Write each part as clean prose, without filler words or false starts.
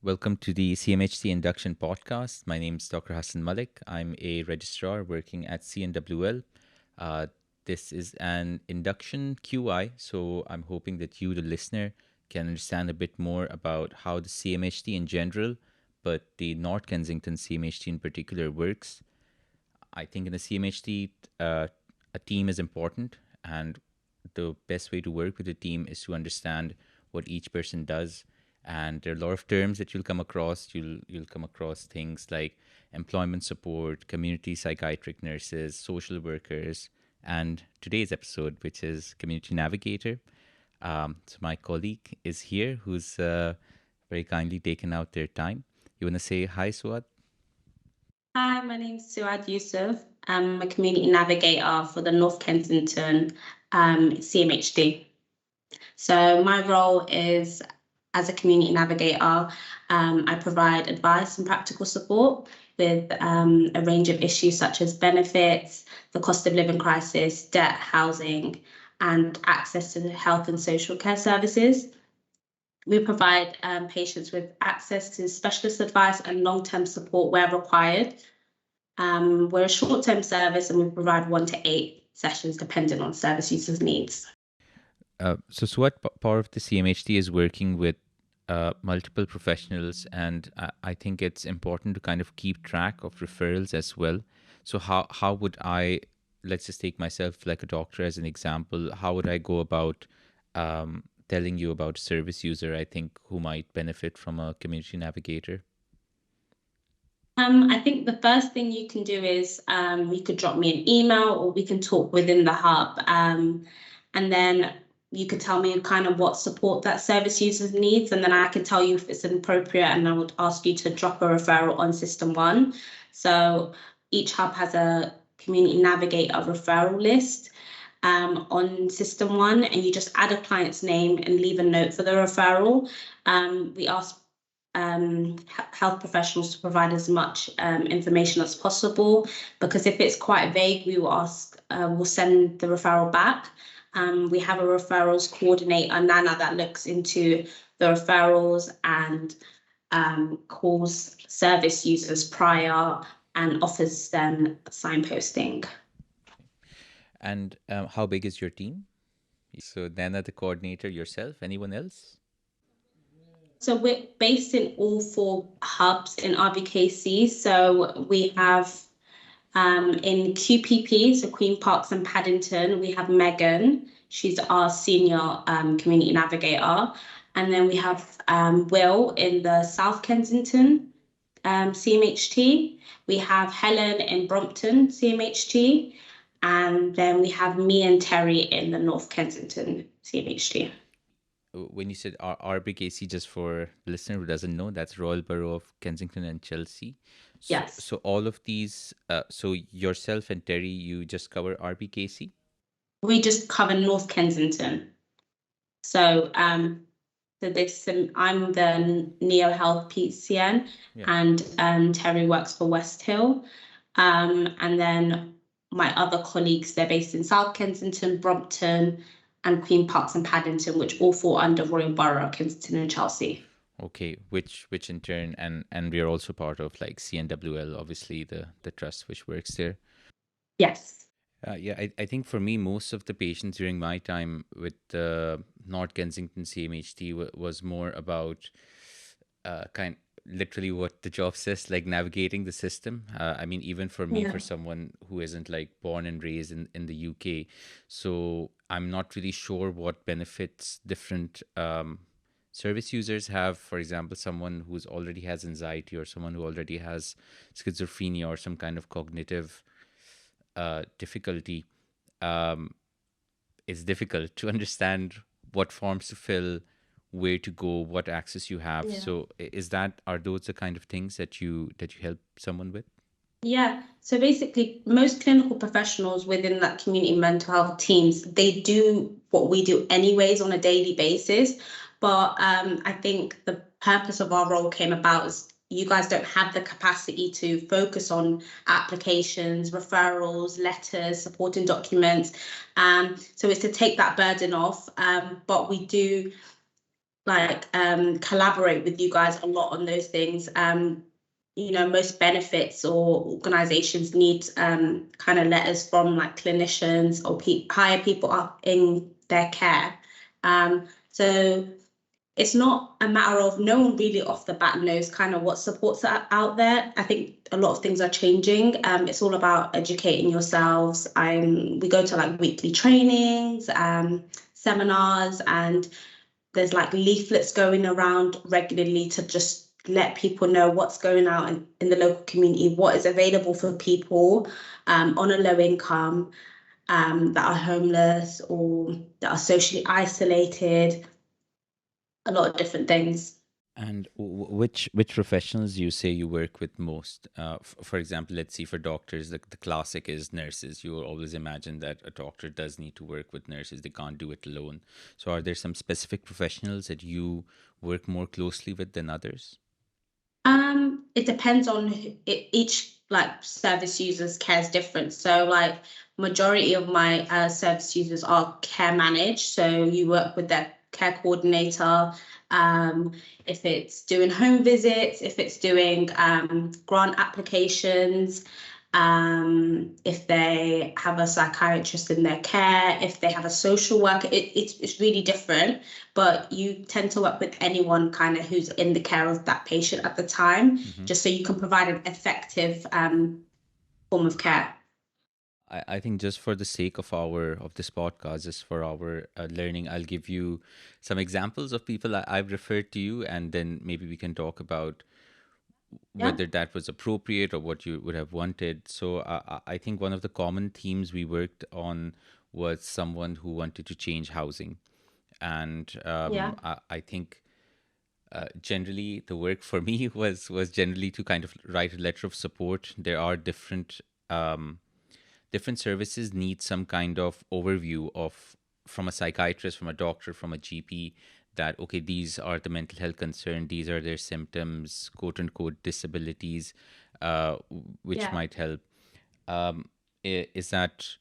Welcome to the CMHT Induction Podcast. My name is Dr. Hassan Mallick. I'm a registrar working at CNWL. Uh, this is an induction QI, so I'm hoping that you, the listener, can understand a bit more about how the CMHT in general, but the North Kensington CMHT in particular, works. I think in the CMHT, a team is important, and the best way to work with a team is to understand what each person does. And there are a lot of terms that you'll come across. You'll come across things like employment support, community psychiatric nurses, social workers, and today's episode, which is Community Navigator. So my colleague is here, who's very kindly taken out their time. You want to say hi, Suad? Hi, my name is Suad Yusuf. I'm a community navigator for the North Kensington CMHT. So my role is as a community navigator, I provide advice and practical support with a range of issues such as benefits, the cost of living crisis, debt, housing, and access to health and social care services. We provide patients with access to specialist advice and long-term support where required. We're a short-term service and we provide 1 to 8 sessions depending on service users' needs. So Swat, part of the CMHT is working with multiple professionals, and I think it's important to kind of keep track of referrals as well. So how would I, let's just take myself like a doctor as an example, how would I go about telling you about a service user I think who might benefit from a community navigator? I think the first thing you can do is you could drop me an email or we can talk within the hub. And then you could tell me kind of what support that service user needs, and then I can tell you if it's appropriate, and I would ask you to drop a referral on System 1. So each hub has a community navigator referral list on System 1, and you just add a client's name and leave a note for the referral. We ask health professionals to provide as much information as possible, because if it's quite vague, we will we'll send the referral back. We have a referrals coordinator, Nana, that looks into the referrals and calls service users prior and offers them signposting. And how big is your team? So Nana, the coordinator, yourself, anyone else? So we're based in all 4 hubs in RBKC. So we have in QPP, so Queen Parks and Paddington, we have Megan. She's our senior community navigator. And then we have Will in the South Kensington CMHT. We have Helen in Brompton CMHT. And then we have me and Terry in the North Kensington CMHT. When you said RBKC, just for the listener who doesn't know, that's Royal Borough of Kensington and Chelsea. So, Yes. So all of these, so yourself and Terry, you just cover RBKC? We just cover North Kensington. So I'm the Neo Health PCN, and Terry works for West Hill. And then my other colleagues, they're based in South Kensington, Brompton, and Queen Parks and Paddington, which all fall under Royal Borough, Kensington and Chelsea. Okay, which in turn, and we are also part of like CNWL, obviously the trust which works there. Yes. I think for me, most of the patients during my time with the North Kensington CMHT was more about literally what the job says, like navigating the system. I mean, even for me, for someone who isn't like born and raised in the UK, so I'm not really sure what benefits different service users have. For example, someone who's already has anxiety, or someone who already has schizophrenia or some kind of cognitive difficulty. It's difficult to understand what forms to fill, where to go, what access you have. So are those the kind of things that you help someone with? Yeah, so basically most clinical professionals within that community mental health teams, they do what we do anyways on a daily basis. But I think the purpose of our role came about as you guys don't have the capacity to focus on applications, referrals, letters, supporting documents. So it's to take that burden off. But we do collaborate with you guys a lot on those things. Most benefits or organizations need kind of letters from like clinicians or higher people up in their care. So it's not a matter of, no one really off the bat knows kind of what supports are out there. I think a lot of things are changing. It's all about educating yourselves. We go to like weekly trainings, seminars, and there's like leaflets going around regularly to just let people know what's going on in the local community, what is available for people on a low income, that are homeless or that are socially isolated, a lot of different things. And which professionals you say you work with most? For example, let's see, for doctors, the classic is nurses. You will always imagine that a doctor does need to work with nurses. They can't do it alone. So are there some specific professionals that you work more closely with than others? It depends on each like service users care is different. So like majority of my service users are care managed. So you work with their care coordinator. If it's doing home visits, if it's doing grant applications, if they have a psychiatrist in their care, if they have a social worker, it's really different. But you tend to work with anyone kind of who's in the care of that patient at the time, just so you can provide an effective form of care. I think just for the sake of this podcast, just for our learning, I'll give you some examples of people I've referred to you, and then maybe we can talk about whether that was appropriate or what you would have wanted. So I think one of the common themes we worked on was someone who wanted to change housing. And I think generally the work for me was generally to kind of write a letter of support. There are different services need some kind of overview from a psychiatrist, from a doctor, from a GP, that, okay, these are the mental health concern, these are their symptoms, quote unquote disabilities, which might help. Is that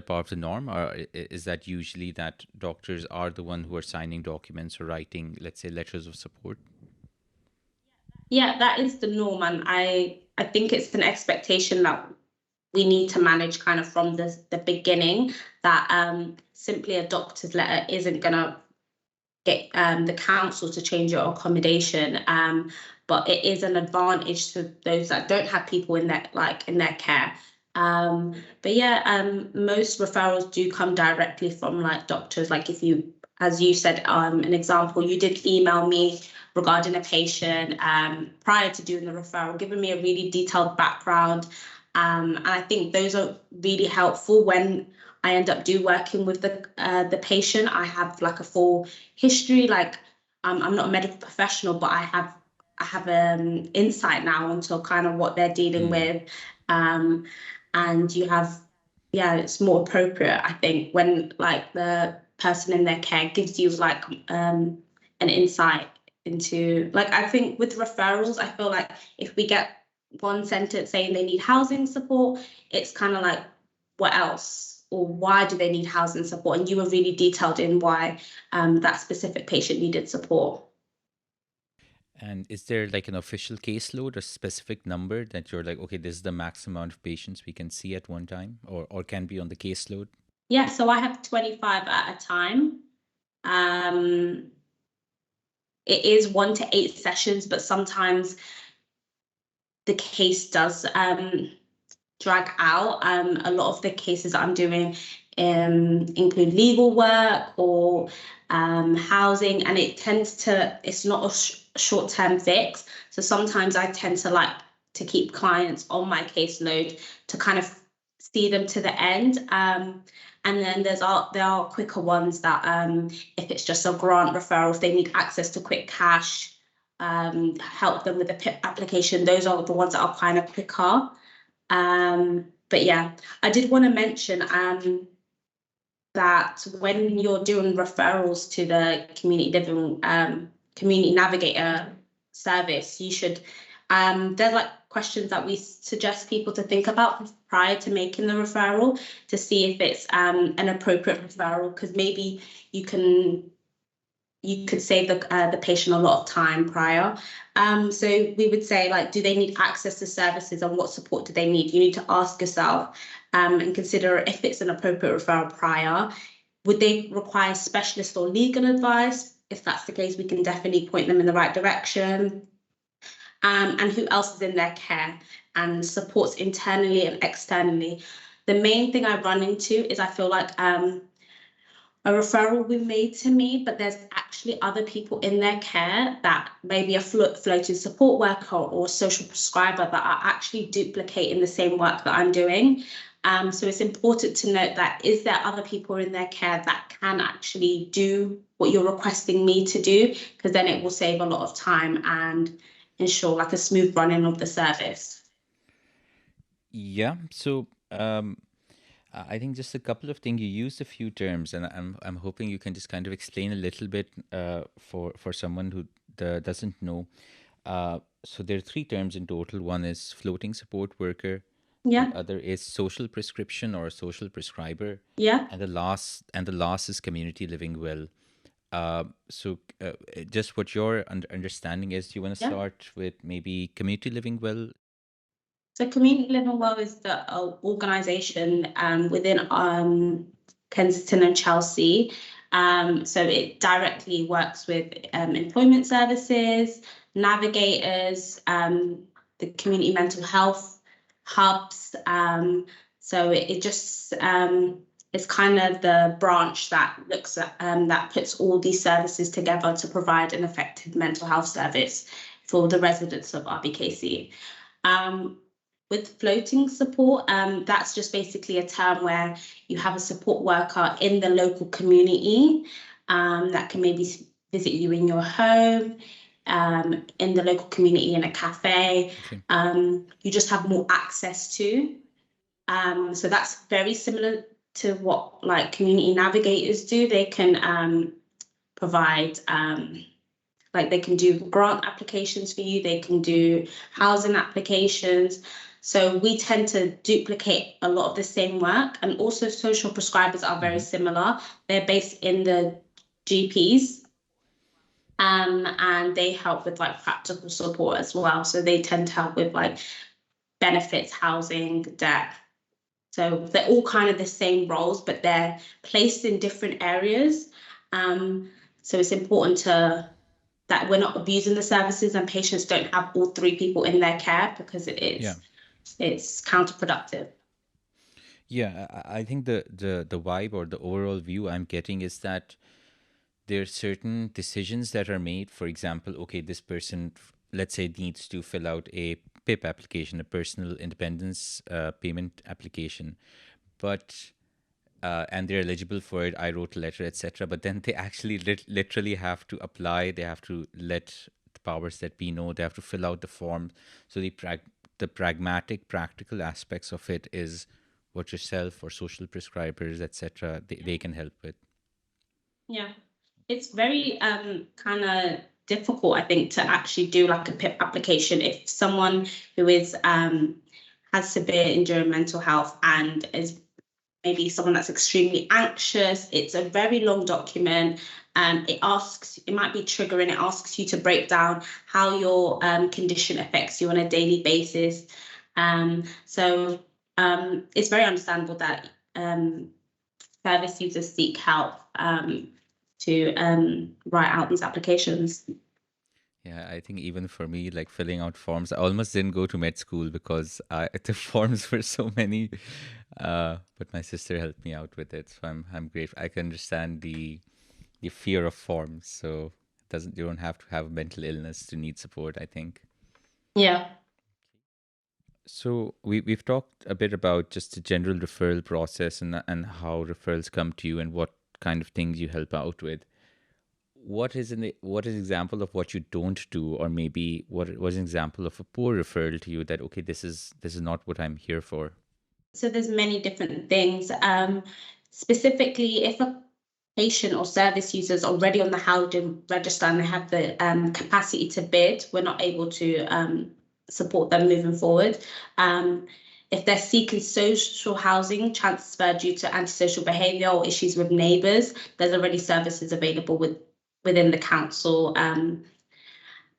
part of the norm, or is that usually that doctors are the one who are signing documents or writing, let's say, letters of support? Yeah, that is the norm, and I think it's an expectation that we need to manage kind of from the beginning, that simply a doctor's letter isn't going to get the council to change your accommodation, but it is an advantage to those that don't have people in their care. But most referrals do come directly from like doctors. Like if you, as you said, an example, you did email me regarding a patient prior to doing the referral, giving me a really detailed background. And I think those are really helpful when I end up working with the patient. I have like a full history. Like I'm not a medical professional, but I have insight now into kind of what they're dealing with. And you have, it's more appropriate, I think, when like the person in their care gives you like an insight into, like, I think with referrals, I feel like if we get one sentence saying they need housing support, it's kind of like, what else, or why do they need housing support? And you were really detailed in why that specific patient needed support. And is there like an official caseload, a specific number that you're like, okay, this is the max amount of patients we can see at one time, or can be on the caseload? Yeah, so I have 25 at a time. It is 1 to 8 sessions, but sometimes the case does drag out. A lot of the cases I'm doing include legal work or housing, and it's not a short-term fix. So sometimes I tend to like to keep clients on my caseload to kind of see them to the end. And then there are quicker ones that if it's just a grant referral, if they need access to quick cash, help them with the PIP application, those are the ones that are kind of quicker. But yeah, I did want to mention that when you're doing referrals to the Community Navigator service, you should, there's like questions that we suggest people to think about prior to making the referral to see if it's an appropriate referral, because maybe you can you could save the patient a lot of time prior. So we would say, like, do they need access to services and what support do they need? You need to ask yourself and consider if it's an appropriate referral prior. Would they require specialist or legal advice? If that's the case, we can definitely point them in the right direction. And who else is in their care and supports internally and externally. The main thing I run into is I feel like a referral will be made to me, but there's actually other people in their care that maybe a floating support worker or social prescriber that are actually duplicating the same work that I'm doing. So it's important to note that, is there other people in their care that can actually do what you're requesting me to do? Because then it will save a lot of time and ensure like a smooth running of the service. Yeah. So I think just a couple of things. You used a few terms, and I'm hoping you can just kind of explain a little bit for someone who doesn't know. So there are three terms in total. One is floating support worker. Yeah. The other is social prescription or social prescriber. Yeah. And the last is community living well. So just what your understanding is, do you want to start with maybe community living well? So Community Living Well is the organisation within Kensington and Chelsea. So it directly works with employment services, navigators, the community mental health hubs. So it just is kind of the branch that looks at that puts all these services together to provide an effective mental health service for the residents of RBKC. With floating support, that's just basically a term where you have a support worker in the local community that can maybe visit you in your home, in the local community, in a cafe. Okay. You just have more access to. So that's very similar to what like community navigators do. They can provide like they can do grant applications for you. They can do housing applications. So we tend to duplicate a lot of the same work, and also social prescribers are very similar. They're based in the GPs, and they help with like practical support as well. So they tend to help with like benefits, housing, debt. So they're all kind of the same roles, but they're placed in different areas. So it's important that we're not abusing the services and patients don't have all three people in their care, because it's counterproductive. Yeah, I think the vibe or the overall view I'm getting is that there are certain decisions that are made. For example, okay, this person, let's say, needs to fill out a PIP application, a personal independence payment application, but and they're eligible for it. I wrote a letter, etc. But then they actually literally have to apply. They have to let the powers that be know. They have to fill out the form. So the pragmatic, practical aspects of it is what yourself or social prescribers, etc., they can help with. Yeah, it's very kind of difficult, I think, to actually do like a PIP application if someone who is has severe injury in mental health and is maybe someone that's extremely anxious. It's a very long document. It might be triggering. It asks you to break down how your condition affects you on a daily basis. So it's very understandable that service users seek help to write out these applications. Yeah, I think even for me, like filling out forms, I almost didn't go to med school because the forms were so many. But my sister helped me out with it, so I'm grateful. I can understand the fear of forms, so you don't have to have a mental illness to need support, I think. Yeah. So we've talked a bit about just the general referral process and how referrals come to you and what kind of things you help out with. What is an example of what you don't do, or maybe what was an example of a poor referral to you that, okay, this is not what I'm here for? So there's many different things. Specifically, if a patient or service user is already on the housing register and they have the capacity to bid, we're not able to support them moving forward. If they're seeking social housing transfer due to antisocial behaviour or issues with neighbours, there's already services available with within the council.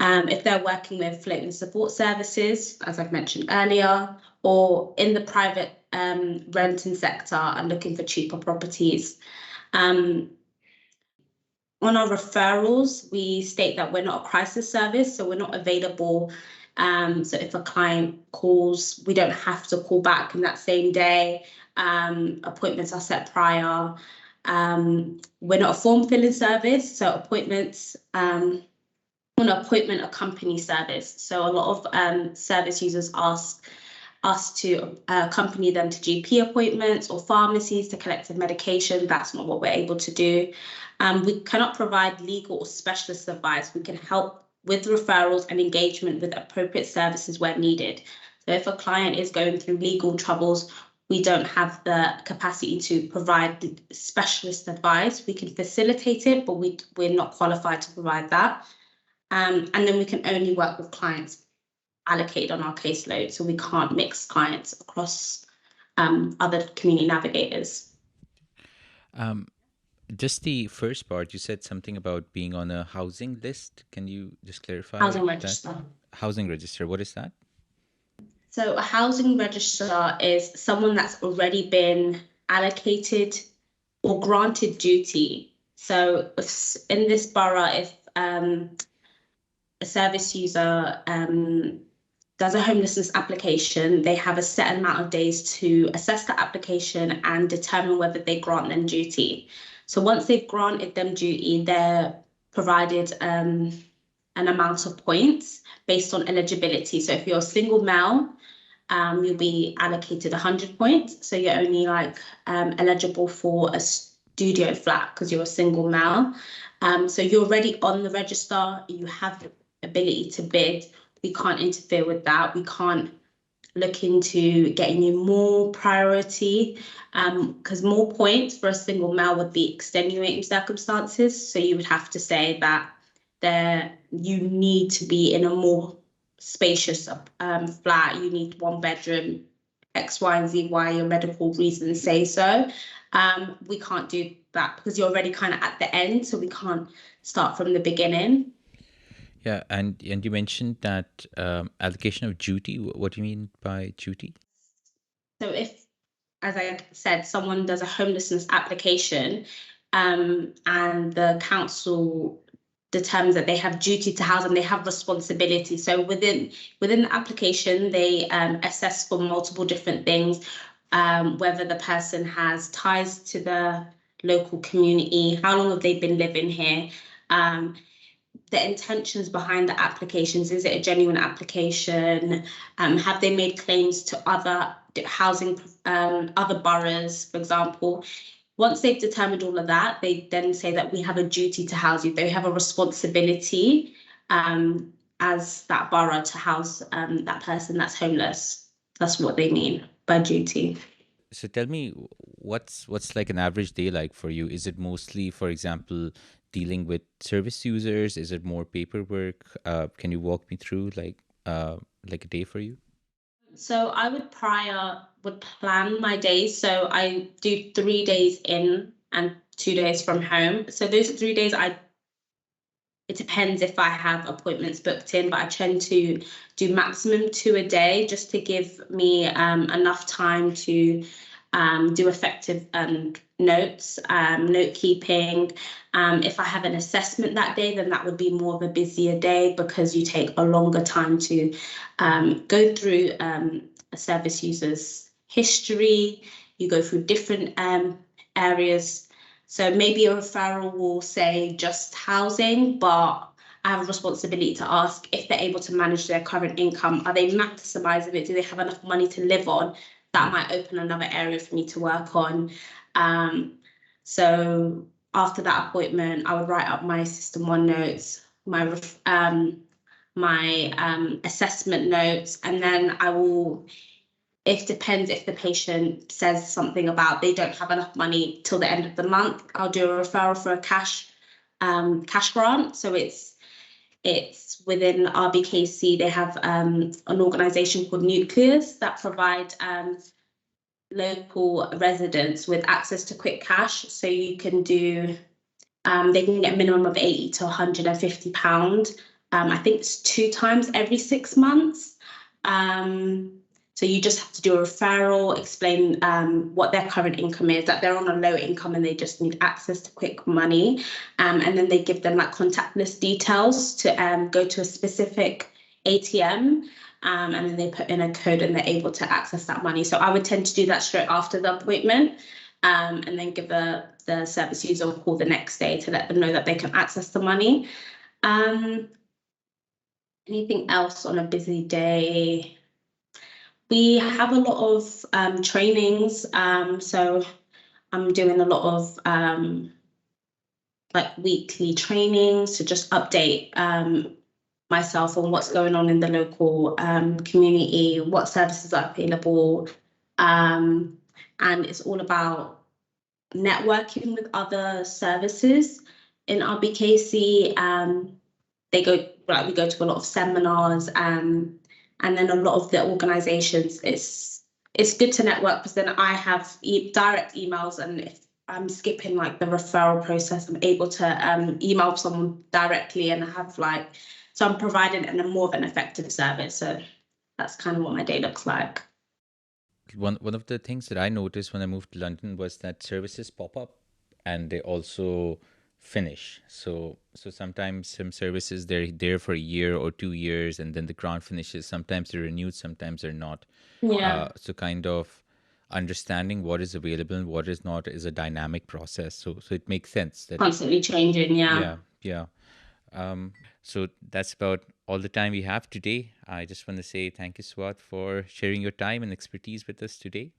If they're working with floating support services, as I've mentioned earlier, or in the private renting sector and looking for cheaper properties. On our referrals, we state that we're not a crisis service, so we're not available. So if a client calls, we don't have to call back in that same day. Appointments are set prior. We're not a form filling service, so appointments on an appointment accompany service. So a lot of service users ask us to accompany them to GP appointments or pharmacies to collect medication. That's not what we're able to do. We cannot provide legal or specialist advice. We can help with referrals and engagement with appropriate services where needed. So if a client is going through legal troubles, we don't have the capacity to provide specialist advice. We can facilitate it, but we're not qualified to provide that. And then we can only work with clients allocated on our caseload, so we can't mix clients across other community navigators. Just the first part, you said something about being on a housing list. Can you just clarify? Housing register. Housing register, what is that? So a housing register is someone that's already been allocated or granted duty. So if, in this borough, if a service user does a homelessness application, they have a set amount of days to assess the application and determine whether they grant them duty. So once they've granted them duty, they're provided an amount of points based on eligibility. So if you're a single male, you'll be allocated 100 points. So you're only eligible for a studio flat because you're a single male. So you're already on the register, you have the ability to bid. We can't interfere with that. We can't look into getting you more priority because more points for a single male would be extenuating circumstances. So you would have to say that you need to be in a more spacious flat. You need 1 bedroom, X, Y, and Z, Y, your medical reasons say so. We can't do that because you're already kind of at the end, so we can't start from the beginning. Yeah, and you mentioned that allocation of duty. What do you mean by duty? So if, as I said, someone does a homelessness application and the council determines that they have duty to house and they have responsibility. So within the application, they assess for multiple different things, whether the person has ties to the local community, how long have they been living here, the intentions behind the applications. Is it a genuine application? Have they made claims to other housing, other boroughs, for example? Once they've determined all of that, they then say that we have a duty to house you. They have a responsibility as that borough to house that person that's homeless. That's what they mean by duty. So tell me, what's like an average day like for you? Is it mostly, for example, dealing with service users? Is it more paperwork? Can you walk me through like a day for you? So I would plan my days. So I do 3 days in and 2 days from home. So those 3 days, it depends if I have appointments booked in, but I tend to do maximum 2 a day just to give me enough time to do effective notes, note keeping. If I have an assessment that day, then that would be more of a busier day because you take a longer time to go through a service user's history. You go through different areas. So maybe a referral will say just housing, but I have a responsibility to ask if they're able to manage their current income. Are they maximising it? Do they have enough money to live on? That might open another area for me to work on. So after that appointment, I would write up my System 1 notes, my assessment notes, and then I will, depends if the patient says something about they don't have enough money till the end of the month, I'll do a referral for a cash grant. So it's within RBKC, they have an organisation called Nucleus that provide local residents with access to quick cash. So you can do They can get a minimum of £80 to £150. I think it's 2 times every 6 months. So you just have to do a referral, explain what their current income is, that they're on a low income and they just need access to quick money. And then they give them like contactless details to go to a specific ATM. And then they put in a code and they're able to access that money. So I would tend to do that straight after the appointment, and then give the service user a call the next day to let them know that they can access the money. Anything else on a busy day? We have a lot of trainings. So I'm doing a lot of like weekly trainings to just update myself on what's going on in the local community, what services are available. And it's all about networking with other services in RBKC. We go to a lot of seminars, and then a lot of the organizations. It's good to network because then I have direct emails, and if I'm skipping like the referral process, I'm able to email someone directly and have so I'm providing a more of an effective service. So that's kind of what my day looks like. One of the things that I noticed when I moved to London was that services pop up and they also finish. So sometimes some services, they're there for a year or 2 years and then the grant finishes. Sometimes they're renewed, sometimes they're not. Yeah. So kind of understanding what is available and what is not is a dynamic process. So it makes sense that Constantly changing. Yeah. So that's about all the time we have today. I just want to say thank you, Suad, for sharing your time and expertise with us today.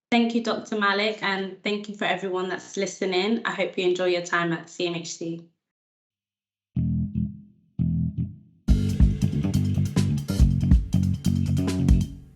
Thank you, Dr. Mallick, and thank you for everyone that's listening. I hope you enjoy your time at CMHT.